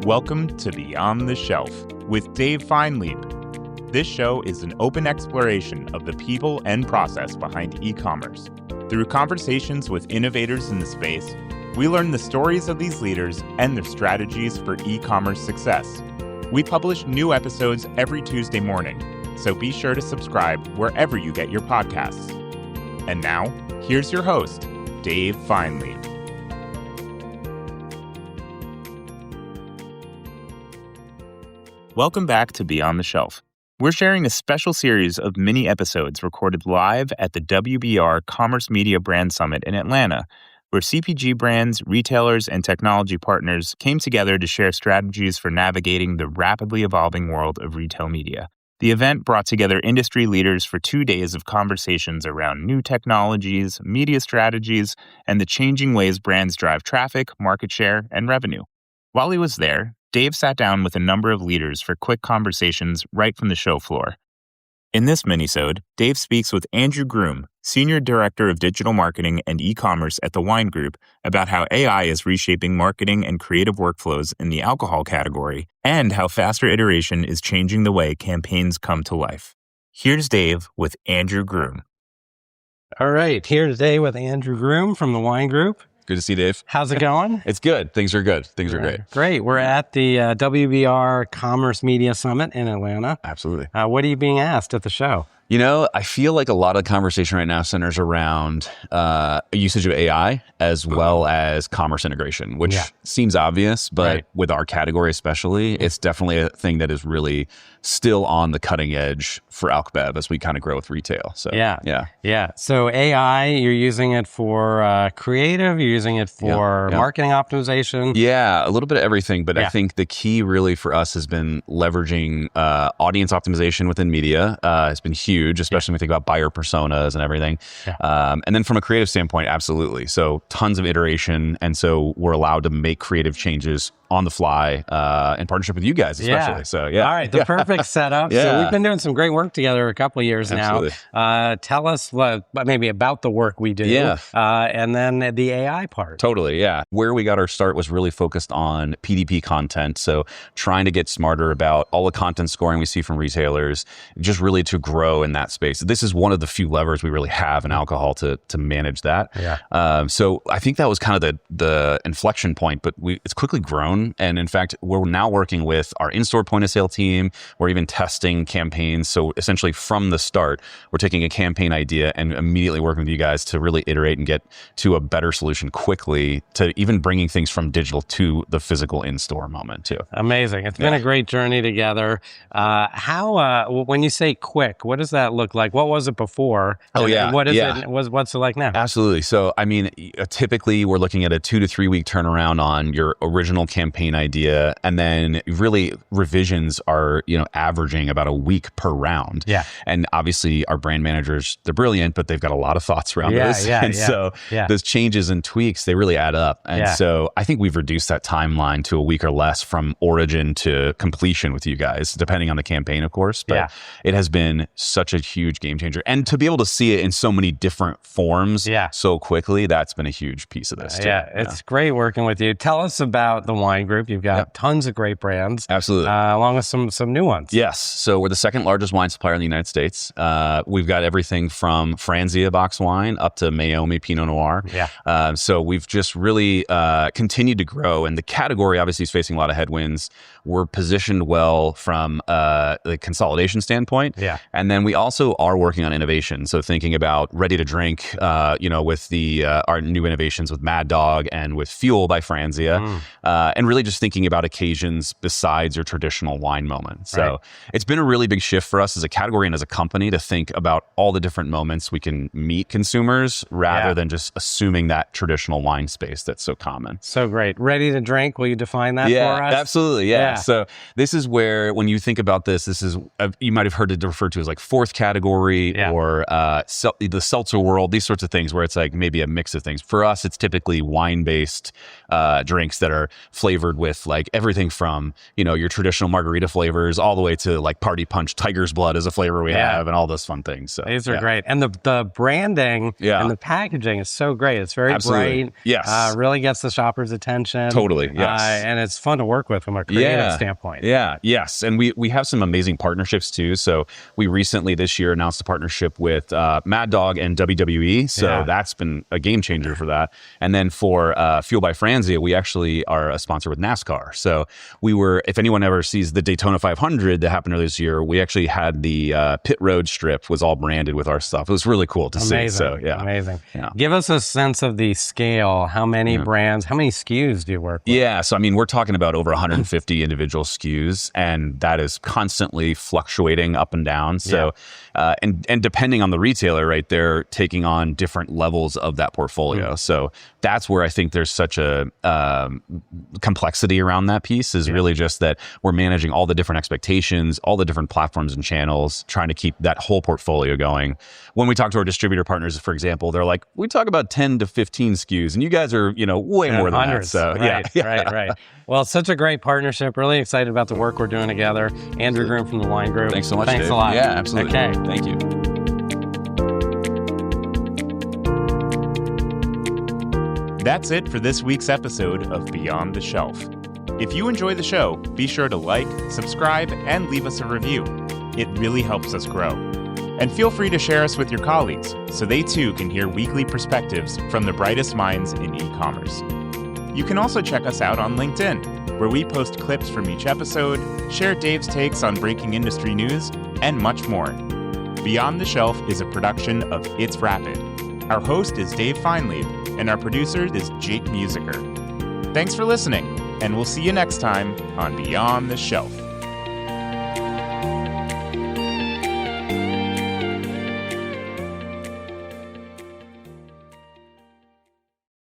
Welcome to Beyond the Shelf with Dave Feinlieb. This show is an open exploration of the people and process behind e-commerce. Through conversations with innovators in the space, we learn the stories of these leaders and their strategies for e-commerce success. We publish new episodes every Tuesday morning, so be sure to subscribe wherever you get your podcasts. And now, here's your host, Dave Feinlieb. Welcome back to Beyond the Shelf. We're sharing a special series of mini episodes recorded live at the WBR Commerce Media Brand Summit in Atlanta, where CPG brands, retailers, and technology partners came together to share strategies for navigating the rapidly evolving world of retail media. The event brought together industry leaders for 2 days of conversations around new technologies, media strategies, and the changing ways brands drive traffic, market share, and revenue. While he was there, Dave sat down with a number of leaders for quick conversations right from the show floor. In this minisode, Dave speaks with Andrew Groom, Senior Director of Digital Marketing and E-commerce at the Wine Group, about how AI is reshaping marketing and creative workflows in the alcohol category, and how faster iteration is changing the way campaigns come to life. Here's Dave with Andrew Groom. All right, here today with Andrew Groom from the Wine Group. Good to see you, Dave. How's it going? It's good. Things are good. Things are great. Great. We're at the WBR Commerce Media Summit in Atlanta. Absolutely. What are you being asked at the show? You know, I feel like a lot of the conversation right now centers around usage of AI as well as commerce integration, which seems obvious, but with our category especially, it's definitely a thing that is really still on the cutting edge for AlcBev as we kind of grow with retail. So yeah. So AI, you're using it for creative, you're using it for marketing optimization. Yeah, a little bit of everything, but I think the key really for us has been leveraging audience optimization within media. It's been huge. Especially when we think about buyer personas and everything. And then from a creative standpoint, absolutely. So tons of iteration. And so we're allowed to make creative changes on the fly in partnership with you guys, especially. So, All right. The perfect setup. So we've been doing some great work together a couple of years now. Tell us maybe about the work we do. And then the AI part. Totally. Yeah. Where we got our start was really focused on PDP content. So trying to get smarter about all the content scoring we see from retailers, just really to grow in that space. This is one of the few levers we really have in alcohol to manage that. So I think that was kind of the inflection point, but it's quickly grown. And in fact, we're now working with our in-store point of sale team. We're even testing campaigns. So essentially from the start, we're taking a campaign idea and immediately working with you guys to really iterate and get to a better solution quickly, to even bringing things from digital to the physical in-store moment too. Amazing. It's been a great journey together. When you say quick, what does that look like? What was it before? And what is it? What's it like now? Absolutely. So, I mean, typically we're looking at a 2 to 3 week turnaround on your original campaign idea, and then really revisions are averaging about a week per round. And obviously our brand managers, they're brilliant, but they've got a lot of thoughts around this. So those changes and tweaks, they really add up. And so I think we've reduced that timeline to a week or less from origin to completion with you guys, depending on the campaign, of course. But it has been such a huge game changer, and to be able to see it in so many different forms so quickly, that's been a huge piece of this too. It's great working with you. Tell us about the Wine Group. You've got tons of great brands. Absolutely. Along with some new ones. Yes. So we're the second largest wine supplier in the United States. We've got everything from Franzia box wine up to Meiomi Pinot Noir. So we've just really continued to grow, and the category obviously is facing a lot of headwinds. We're positioned well from the consolidation standpoint. And then we also are working on innovation. So thinking about ready to drink, with our new innovations with Mad Dog and with Fuel by Franzia. And really just thinking about occasions besides your traditional wine moment. So it's been a really big shift for us as a category and as a company to think about all the different moments we can meet consumers rather than just assuming that traditional wine space that's so common. So great. Ready to drink. Will you define that for us? Absolutely. So this is where, when you think about this is, you might have heard it referred to as like fourth category or the seltzer world, these sorts of things where it's like maybe a mix of things. For us, it's typically wine-based drinks that are flavored with like everything from, your traditional margarita flavors all the way to like Party Punch, Tiger's Blood is a flavor we have, and all those fun things. So these are great. And the branding and the packaging is so great. It's very bright. Yes. Really gets the shopper's attention. Totally. Yes. And it's fun to work with from a creative standpoint. Yeah. Yes. And we have some amazing partnerships too. So we recently this year announced a partnership with Mad Dog and WWE. So that's been a game changer for that. And then for Fuel by Franzia, we actually are a sponsor with NASCAR. So if anyone ever sees the Daytona 500 that happened earlier this year, we actually had the pit road strip was all branded with our stuff. It was really cool to see. So Amazing. Yeah. Give us a sense of the scale. How many brands, how many SKUs do you work with? Yeah. So, we're talking about over 150 individual SKUs, and that is constantly fluctuating up and down. So, and depending on the retailer, right, they're taking on different levels of that portfolio. So that's where I think there's such a complexity around that piece is really just that we're managing all the different expectations, all the different platforms and channels, trying to keep that whole portfolio going. When we talk to our distributor partners, for example, they're like, we talk about 10 to 15 SKUs, and you guys are, way more than hundreds. That. So Right. Well, it's such a great partnership. Really excited about the work we're doing together. Andrew Groom from the Wine Group. Thanks so much. Thanks Dave. a lot. Yeah, absolutely. Okay. Thank you. That's it for this week's episode of Beyond the Shelf. If you enjoy the show, be sure to like, subscribe, and leave us a review. It really helps us grow. And feel free to share us with your colleagues so they too can hear weekly perspectives from the brightest minds in e-commerce. You can also check us out on LinkedIn, where we post clips from each episode, share Dave's takes on breaking industry news, and much more. Beyond the Shelf is a production of It's Rapid. Our host is Dave Feinlieb, and our producer is Jake Musiker. Thanks for listening, and we'll see you next time on Beyond the Shelf.